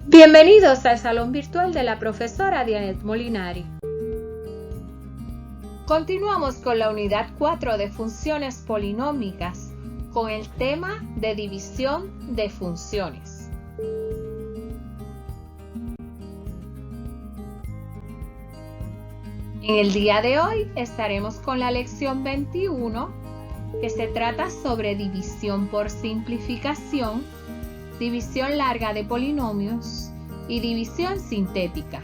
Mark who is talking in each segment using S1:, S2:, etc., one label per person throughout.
S1: Bienvenidos al salón virtual de la profesora Dianet Molinari. Continuamos con la unidad 4 de funciones polinómicas con el tema de división de funciones. En el día de hoy estaremos con la lección 21, que se trata sobre división por simplificación, división larga de polinomios y división sintética.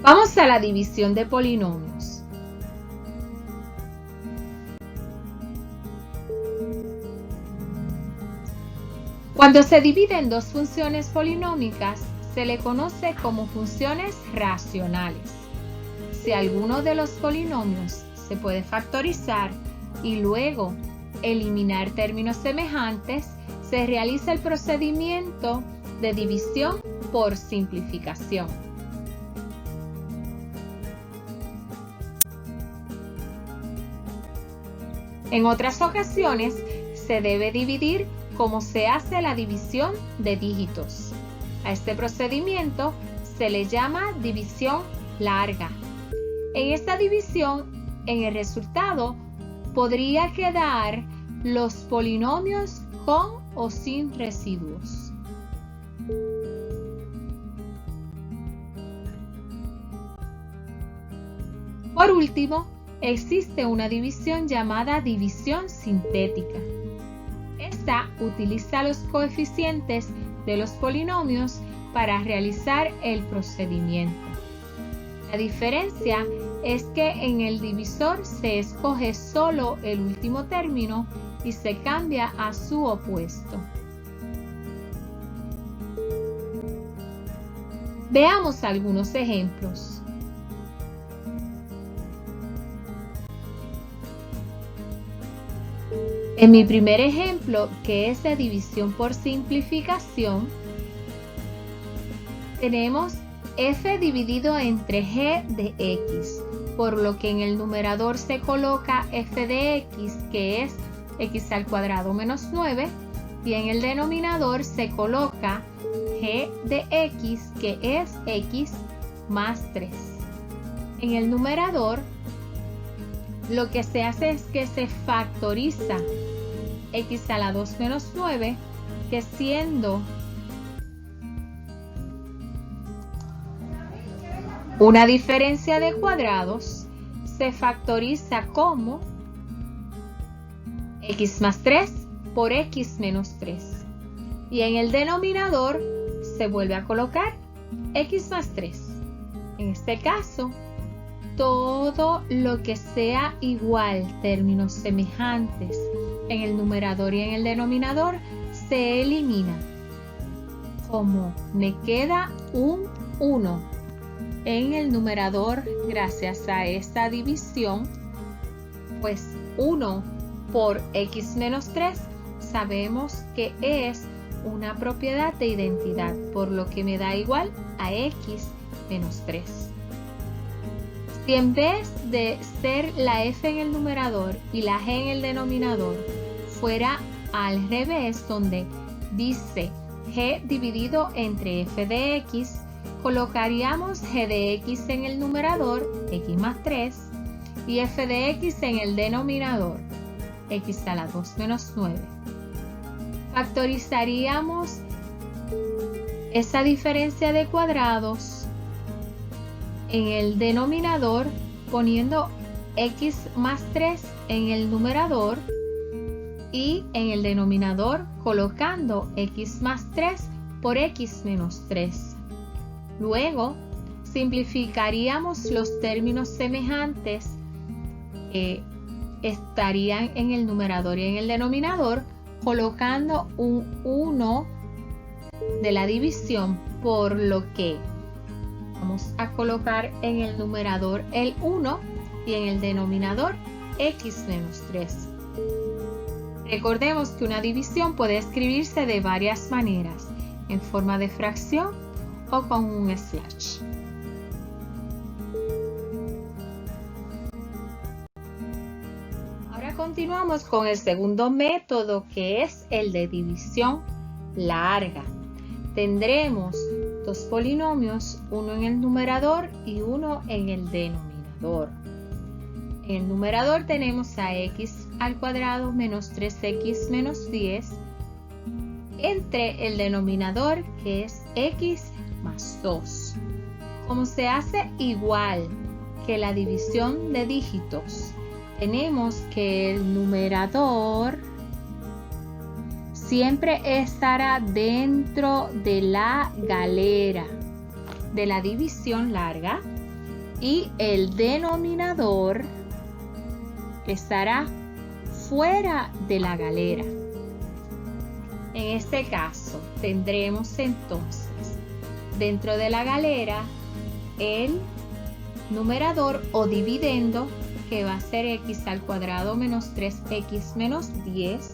S1: Vamos a la división de polinomios. Cuando se dividen dos funciones polinómicas, se le conoce como funciones racionales. Si alguno de los polinomios se puede factorizar y luego eliminar términos semejantes, se realiza el procedimiento de división por simplificación. En otras ocasiones, se debe dividir como se hace la división de dígitos. A este procedimiento se le llama división larga. En esta división, en el resultado, podría quedar los polinomios con o sin residuos. Por último, existe una división llamada división sintética. Esta utiliza los coeficientes de los polinomios para realizar el procedimiento. La diferencia es que en el divisor se escoge solo el último término y se cambia a su opuesto. Veamos algunos ejemplos. En mi primer ejemplo, que es de división por simplificación, tenemos f dividido entre g de x, por lo que en el numerador se coloca f de x, que es x al cuadrado menos 9, y en el denominador se coloca g de x, que es x más 3. En el numerador, lo que se hace es que se factoriza x a la 2 menos 9, que siendo una diferencia de cuadrados, se factoriza como x más 3 por x menos 3. Y en el denominador se vuelve a colocar x más 3. En este caso, todo lo que sea igual, términos semejantes, en el numerador y en el denominador se elimina. Como me queda un 1 en el numerador gracias a esta división, pues 1 por x menos 3 sabemos que es una propiedad de identidad, por lo que me da igual a x menos 3. Si en vez de ser la f en el numerador y la g en el denominador fuera al revés, donde dice g dividido entre f de x, colocaríamos g de x en el numerador, x más 3, y f de x en el denominador, x a la 2 menos 9. Factorizaríamos esa diferencia de cuadrados en el denominador poniendo x más 3 en el numerador y en el denominador colocando x más 3 por x menos 3. Luego simplificaríamos los términos semejantes que estarían en el numerador y en el denominador colocando un 1 de la división, por lo que vamos a colocar en el numerador el 1 y en el denominador x menos 3. Recordemos que una división puede escribirse de varias maneras, en forma de fracción o con un slash. Ahora continuamos con el segundo método, que es el de división larga. Tendremos dos polinomios, uno en el numerador y uno en el denominador. En el numerador tenemos a x al cuadrado menos 3x menos 10 entre el denominador, que es x más 2. Como se hace igual que la división de dígitos, tenemos que el numerador siempre estará dentro de la galera de la división larga y el denominador estará fuera de la galera. En este caso tendremos entonces dentro de la galera el numerador o dividendo, que va a ser x al cuadrado menos 3x menos 10,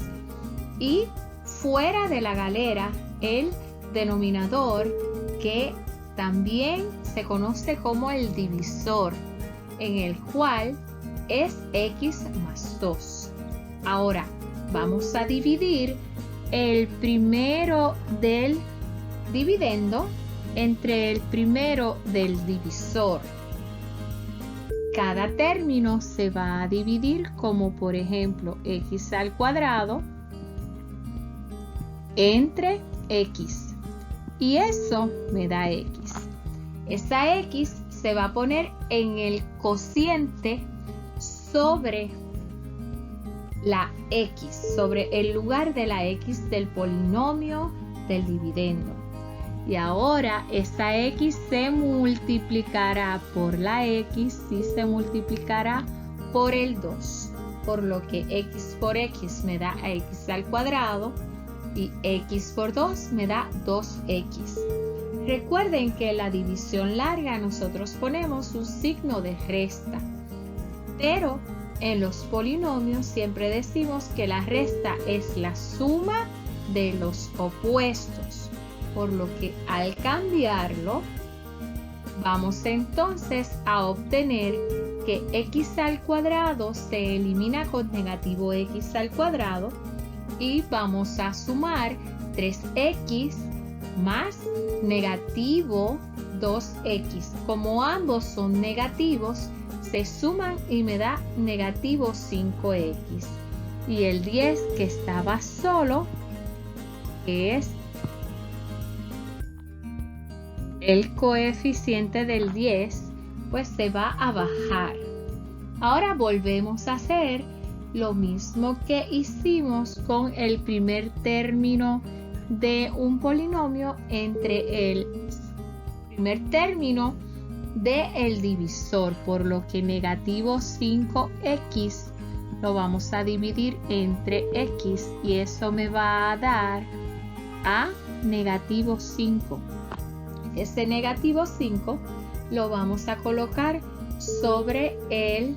S1: y fuera de la galera el denominador, que también se conoce como el divisor, en el cual es x más 2. Ahora vamos a dividir el primero del dividendo entre el primero del divisor. Cada término se va a dividir como, por ejemplo, x al cuadrado entre x, y eso me da x. Esa x se va a poner en el cociente sobre la x, sobre el lugar de la x del polinomio del dividendo. Y ahora esta x se multiplicará por la x y se multiplicará por el 2, por lo que x por x me da x al cuadrado y x por 2 me da 2x. Recuerden que en la división larga nosotros ponemos un signo de resta, pero en los polinomios siempre decimos que la resta es la suma de los opuestos. Por lo que al cambiarlo, vamos entonces a obtener que x al cuadrado se elimina con negativo x al cuadrado y vamos a sumar 3x más negativo 2x. Como ambos son negativos, se suman y me da negativo 5x. Y el 10 que estaba solo, que es el coeficiente del 10, pues se va a bajar. Ahora volvemos a hacer lo mismo que hicimos con el primer término de un polinomio entre el primer término del divisor, por lo que negativo 5x lo vamos a dividir entre x y eso me va a dar a negativo 5. Ese negativo 5 lo vamos a colocar sobre el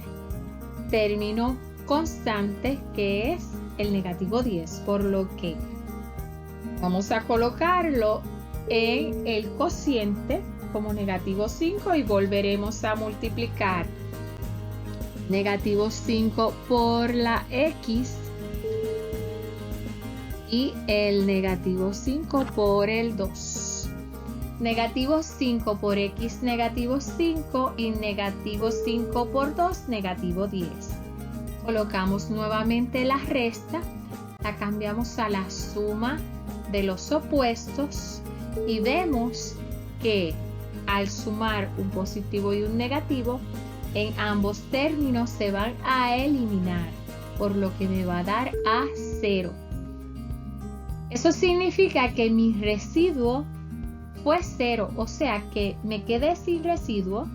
S1: término constante, que es el negativo 10, por lo que vamos a colocarlo en el cociente como negativo 5 y volveremos a multiplicar negativo 5 por la x y el negativo 5 por el 2. Negativo 5 por x, negativo 5, y negativo 5 por 2, negativo 10. Colocamos nuevamente la resta, la cambiamos a la suma de los opuestos y vemos que al sumar un positivo y un negativo, en ambos términos se van a eliminar, por lo que me va a dar a 0. Eso significa que mi residuo fue 0, o sea que me quedé sin residuo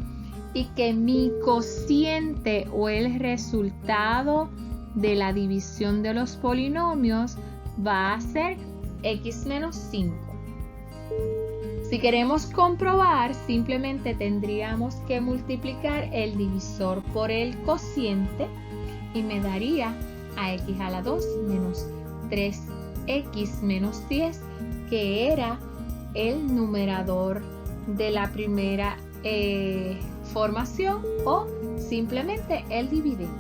S1: y que mi cociente o el resultado de la división de los polinomios va a ser x menos 5. Si queremos comprobar, simplemente tendríamos que multiplicar el divisor por el cociente y me daría a x a la 2 menos 3x menos 10, que era el numerador de la primera formación, o simplemente el dividendo.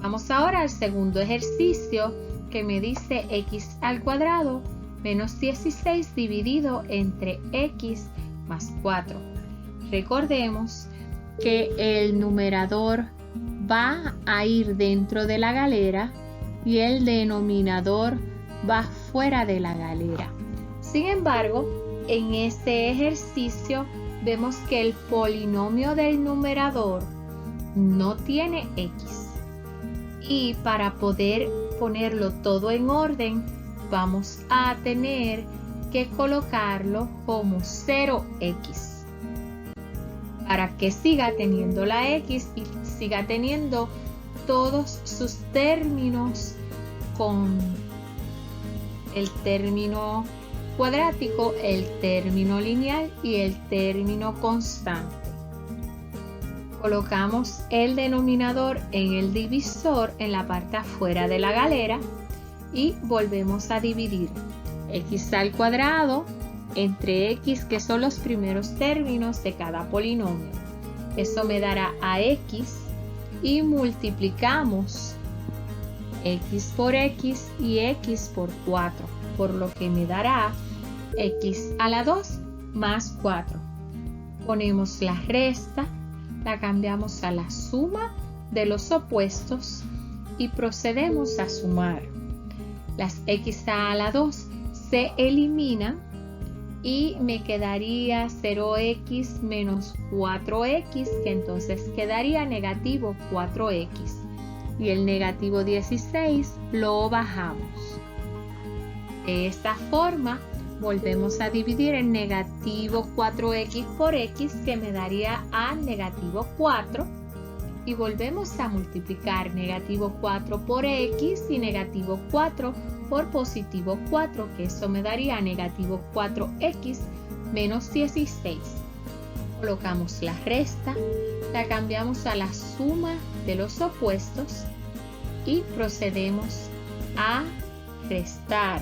S1: Vamos ahora al segundo ejercicio que me dice x al cuadrado menos 16 dividido entre x más 4. Recordemos que el numerador va a ir dentro de la galera y el denominador va fuera de la galera. Sin embargo, en este ejercicio vemos que el polinomio del numerador no tiene x. Y para poder ponerlo todo en orden, vamos a tener que colocarlo como 0x. Para que siga teniendo la x y siga teniendo todos sus términos con el término cuadrático, el término lineal y el término constante. Colocamos el denominador en el divisor en la parte afuera de la galera y volvemos a dividir x al cuadrado entre x, que son los primeros términos de cada polinomio. Eso me dará a x y multiplicamos x por x y x por 4, por lo que me dará x a la 2 más 4. Ponemos la resta, la cambiamos a la suma de los opuestos y procedemos a sumar. Las x a la 2 se eliminan y me quedaría 0x menos 4x, que entonces quedaría negativo 4x. Y el negativo 16 lo bajamos. De esta forma volvemos a dividir el negativo 4x por x, que me daría a negativo 4. Y volvemos a multiplicar negativo 4 por x y negativo 4 por positivo 4, que eso me daría negativo 4x menos 16. Colocamos la resta, la cambiamos a la suma de los opuestos y procedemos a restar,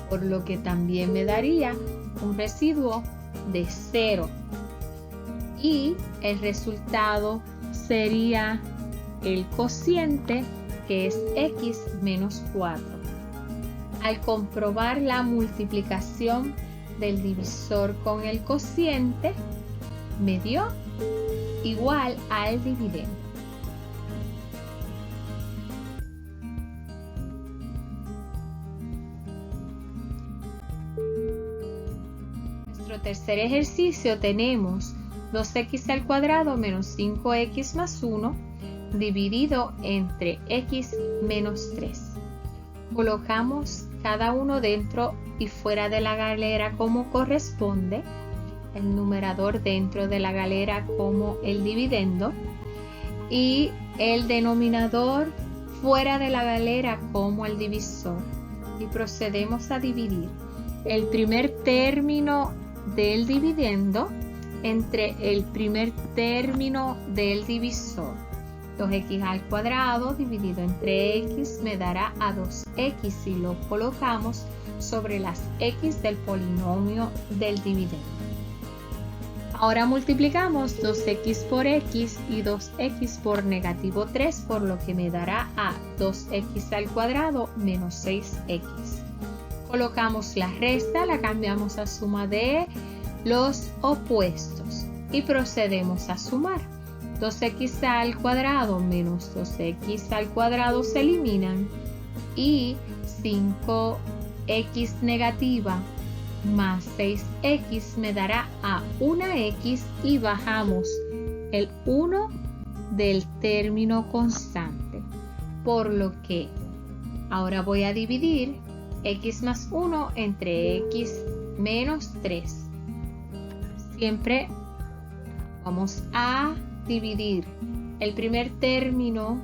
S1: por lo que también me daría un residuo de 0. Y el resultado sería el cociente, que es x menos 4. Al comprobar la multiplicación del divisor con el cociente, me dio igual al dividendo. En nuestro tercer ejercicio tenemos 2x al cuadrado menos 5x más 1 dividido entre x menos 3. Colocamos cada uno dentro y fuera de la galera como corresponde, el numerador dentro de la galera como el dividendo y el denominador fuera de la galera como el divisor, y procedemos a dividir el primer término del dividendo entre el primer término del divisor. 2x al cuadrado dividido entre x me dará a 2x y lo colocamos sobre las x del polinomio del dividendo. Ahora multiplicamos 2x por x y 2x por negativo 3, por lo que me dará a 2x al cuadrado menos 6x. Colocamos la resta, la cambiamos a suma de los opuestos y procedemos a sumar. 2x al cuadrado menos 2x al cuadrado se eliminan y 5x negativa más 6x me dará a 1x y bajamos el 1 del término constante, por lo que ahora voy a dividir x más 1 entre x menos 3. Siempre vamos a dividir el primer término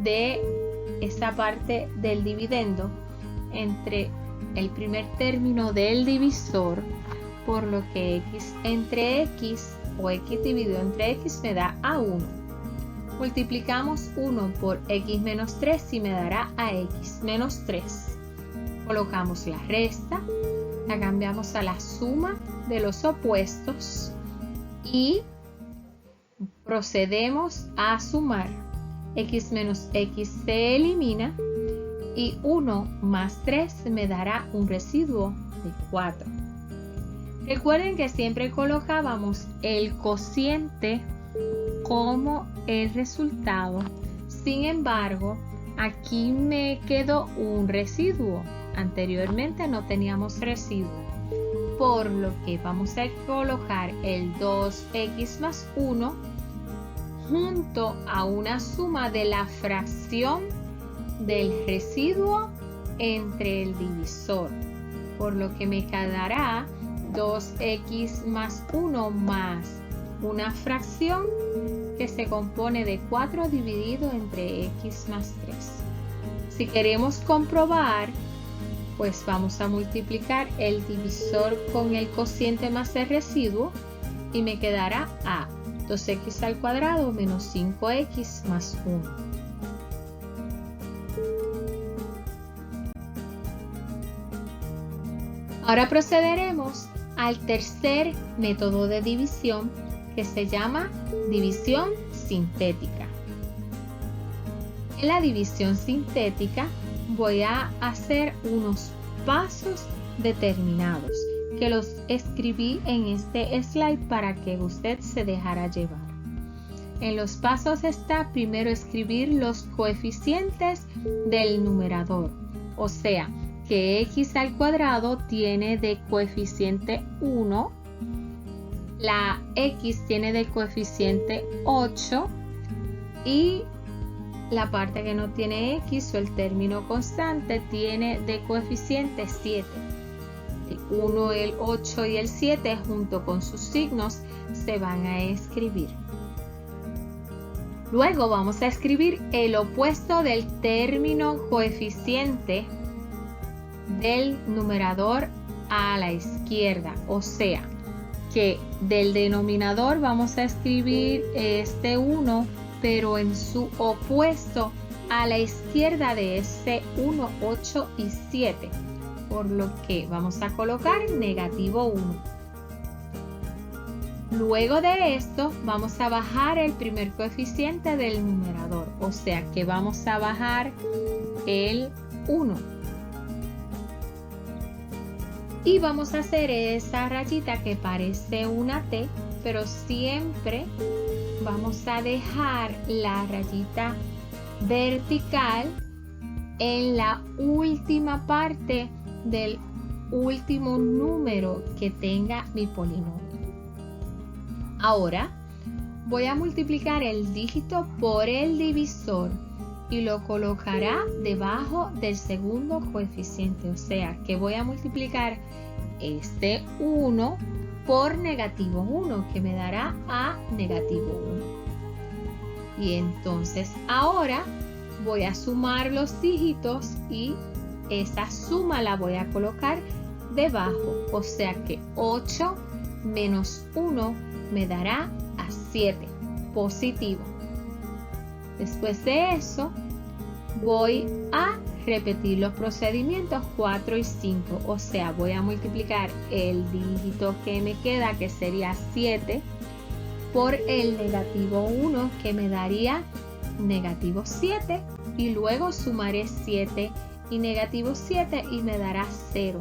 S1: de esta parte del dividendo entre el primer término del divisor, por lo que x entre x o x dividido entre x me da a 1. Multiplicamos 1 por x menos 3 y me dará a x menos 3. Colocamos la resta, la cambiamos a la suma de los opuestos y procedemos a sumar. x menos x se elimina y 1 más 3 me dará un residuo de 4. Recuerden que siempre colocábamos el cociente como el resultado. Sin embargo, aquí me quedó un residuo. Anteriormente no teníamos residuo, por lo que vamos a colocar el 2x más 1 junto a una suma de la fracción del residuo entre el divisor, por lo que me quedará 2x más 1 más una fracción que se compone de 4 dividido entre x más 3. Si queremos comprobar, pues vamos a multiplicar el divisor con el cociente más el residuo y me quedará a 2x al cuadrado menos 5x más 1. Ahora procederemos al tercer método de división, que se llama división sintética. En la división sintética voy a hacer unos pasos determinados que los escribí en este slide para que usted se dejara llevar. En los pasos está primero escribir los coeficientes del numerador, o sea que x al cuadrado tiene de coeficiente 1, la x tiene de coeficiente 8 y la parte que no tiene x o el término constante tiene de coeficiente 7. El 1, el 8 y el 7 junto con sus signos se van a escribir. Luego vamos a escribir el opuesto del término coeficiente del numerador a la izquierda, o sea que del denominador vamos a escribir este 1, pero en su opuesto a la izquierda de ese 1, 8 y 7, por lo que vamos a colocar negativo 1. Luego de esto vamos a bajar el primer coeficiente del numerador, o sea que vamos a bajar el 1. Y vamos a hacer esa rayita que parece una T, pero siempre vamos a dejar la rayita vertical en la última parte del último número que tenga mi polinomio. Ahora voy a multiplicar el dígito por el divisor y lo colocará debajo del segundo coeficiente, o sea que voy a multiplicar este 1 por negativo 1, que me dará a negativo 1. Y entonces ahora voy a sumar los dígitos y esa suma la voy a colocar debajo, o sea que 8 menos 1 me dará a 7, positivo. Después de eso voy a repetir los procedimientos 4 y 5, o sea voy a multiplicar el dígito que me queda, que sería 7, por el negativo 1, que me daría negativo 7, y luego sumaré 7 y negativo 7 y me dará 0.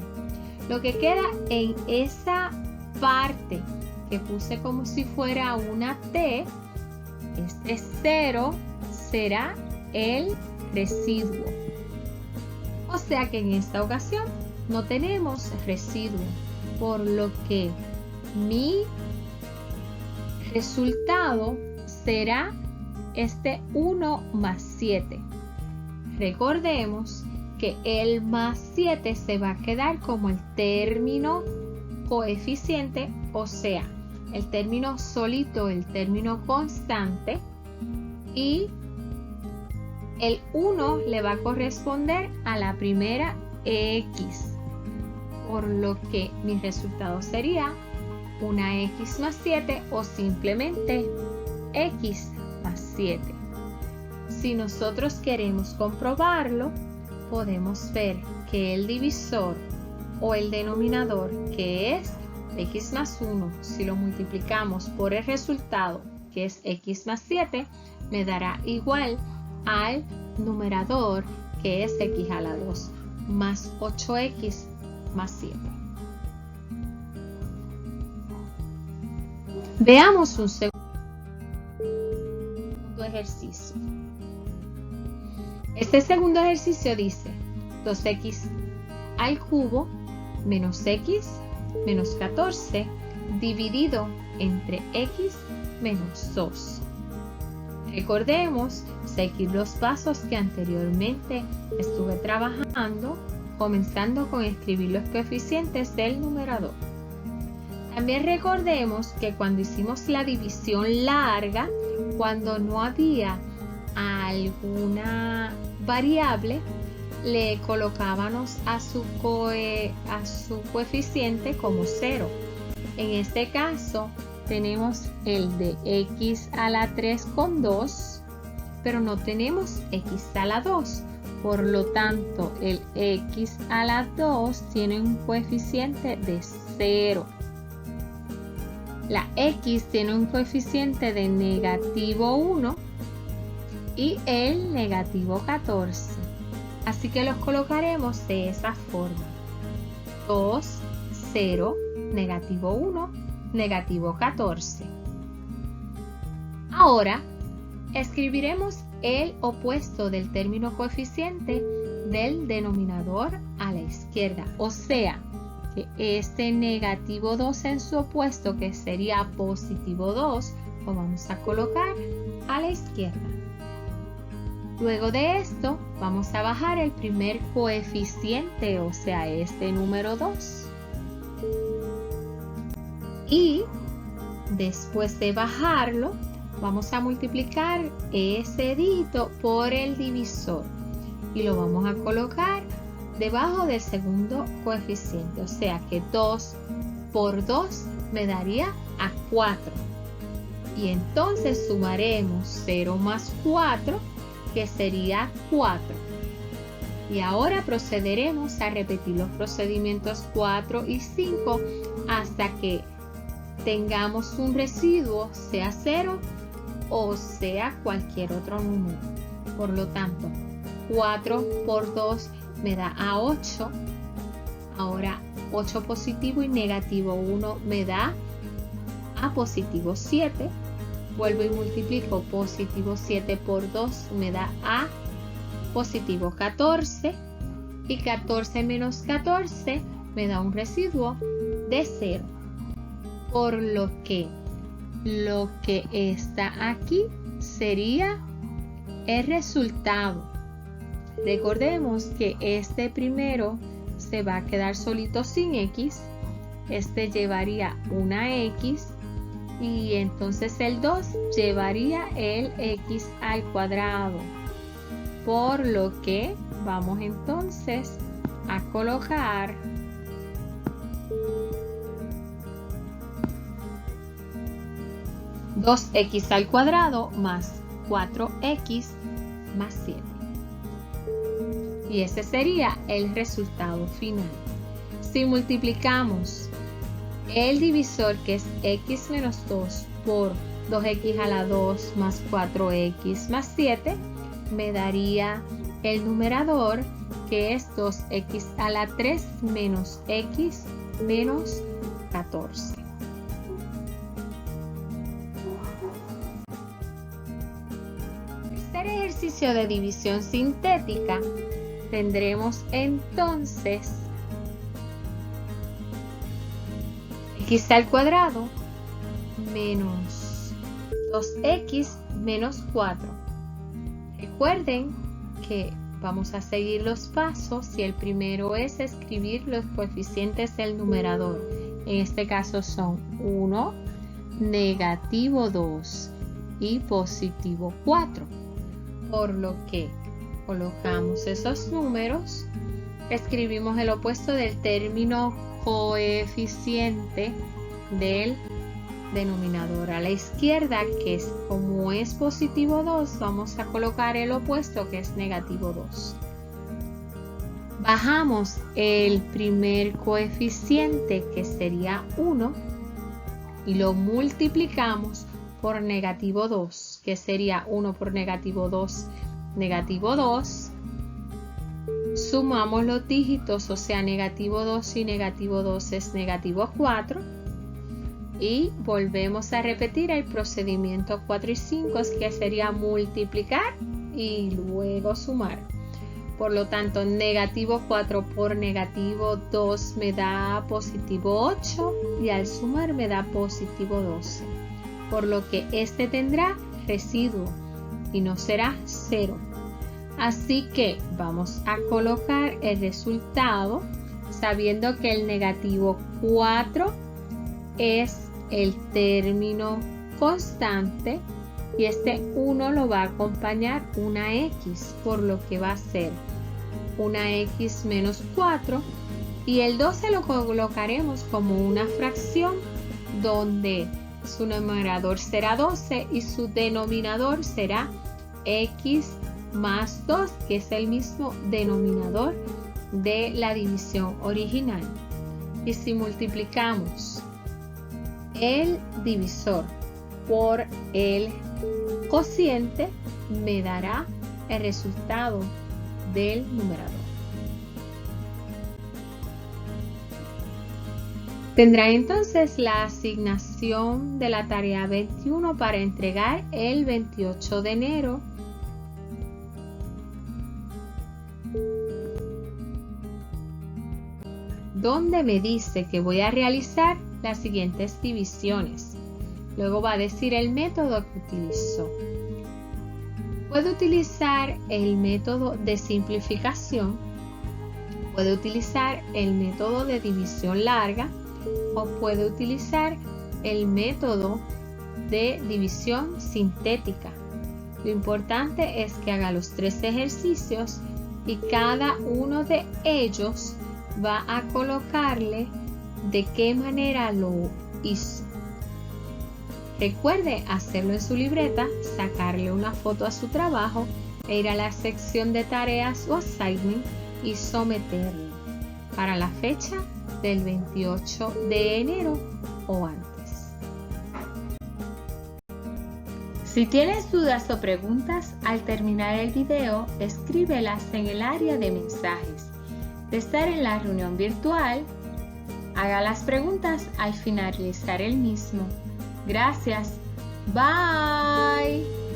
S1: Lo que queda en esa parte que puse como si fuera una T, este 0 será el residuo. O sea que en esta ocasión no tenemos residuo, por lo que mi resultado será este 1 más 7. Recordemos que el más 7 se va a quedar como el término coeficiente, o sea, el término solito, el término constante, y el 1 le va a corresponder a la primera x, por lo que mi resultado sería una x más 7 o simplemente x más 7. Si nosotros queremos comprobarlo, podemos ver que el divisor o el denominador, que es x más 1, si lo multiplicamos por el resultado, que es x más 7, me dará igual al numerador, que es x a la 2, más 8x más 7. Veamos un segundo ejercicio. Este segundo ejercicio dice 2x al cubo menos x menos 14 dividido entre x menos 2. Recordemos seguir los pasos que anteriormente estuve trabajando, comenzando con escribir los coeficientes del numerador. También recordemos que cuando hicimos la división larga, cuando no había alguna variable, le colocábamos a su coeficiente como 0. En este caso tenemos el de x a la 3 con 2, pero no tenemos x a la 2. Por lo tanto, el x a la 2 tiene un coeficiente de 0. La x tiene un coeficiente de negativo 1 y el negativo 14. Así que los colocaremos de esa forma. 2, 0, negativo 1, negativo 14. Ahora, escribiremos el opuesto del término coeficiente del denominador a la izquierda. O sea, que este negativo 2 en su opuesto, que sería positivo 2, lo vamos a colocar a la izquierda. Luego de esto, vamos a bajar el primer coeficiente, o sea, este número 2. Y después de bajarlo, vamos a multiplicar ese dígito por el divisor y lo vamos a colocar debajo del segundo coeficiente. O sea que 2 por 2 me daría a 4. Y entonces sumaremos 0 más 4, que sería 4. Y ahora procederemos a repetir los procedimientos 4 y 5 hasta que tengamos un residuo, sea 0 o sea cualquier otro número. Por lo tanto, 4 por 2 me da a 8. Ahora 8 positivo y negativo 1 me da a positivo 7. Vuelvo y multiplico positivo 7 por 2 me da a positivo 14. Y 14 menos 14 me da un residuo de 0. Por lo que está aquí sería el resultado. Recordemos que este primero se va a quedar solito sin x. Este llevaría una x. Y entonces el 2 llevaría el x al cuadrado. Por lo que vamos entonces a colocar (2x al cuadrado más 4x más 7). Y ese sería el resultado final. Si multiplicamos el divisor, que es x menos 2, por 2x a la 2 más 4x más 7, me daría el numerador, que es 2x a la 3 menos x menos 14. En este ejercicio de división sintética tendremos entonces x al cuadrado menos 2x menos 4. Recuerden que vamos a seguir los pasos y el primero es escribir los coeficientes del numerador. En este caso son 1, negativo 2 y positivo 4. Por lo que colocamos esos números, escribimos el opuesto del término coeficiente del denominador a la izquierda, que es, como es positivo 2, vamos a colocar el opuesto, que es negativo 2. Bajamos el primer coeficiente, que sería 1, y lo multiplicamos por negativo 2, que sería 1 por negativo 2 negativo 2. Sumamos los dígitos, o sea, negativo 2 y negativo 2 es negativo 4. Y volvemos a repetir el procedimiento 4 y 5, que sería multiplicar y luego sumar. Por lo tanto, negativo 4 por negativo 2 me da positivo 8 y al sumar me da positivo 12. Por lo que este tendrá residuo y no será 0. Así que vamos a colocar el resultado sabiendo que el negativo 4 es el término constante y este 1 lo va a acompañar una X, por lo que va a ser una X menos 4 y el 12 lo colocaremos como una fracción donde su numerador será 12 y su denominador será X más 2, que es el mismo denominador de la división original. Y si multiplicamos el divisor por el cociente, me dará el resultado del numerador. Tendrá entonces la asignación de la tarea 21 para entregar el 28 de enero. Donde me dice que voy a realizar las siguientes divisiones. Luego va a decir el método que utilizó. Puede utilizar el método de simplificación, puede utilizar el método de división larga o puede utilizar el método de división sintética. Lo importante es que haga los 3 ejercicios y cada uno de ellos va a colocarle de qué manera lo hizo. Recuerde hacerlo en su libreta, sacarle una foto a su trabajo e ir a la sección de tareas o assignment y someterlo para la fecha del 28 de enero o antes. Si tienes dudas o preguntas al terminar el video, escríbelas en el área de mensajes. De estar en la reunión virtual, haga las preguntas al finalizar el mismo. Gracias. Bye.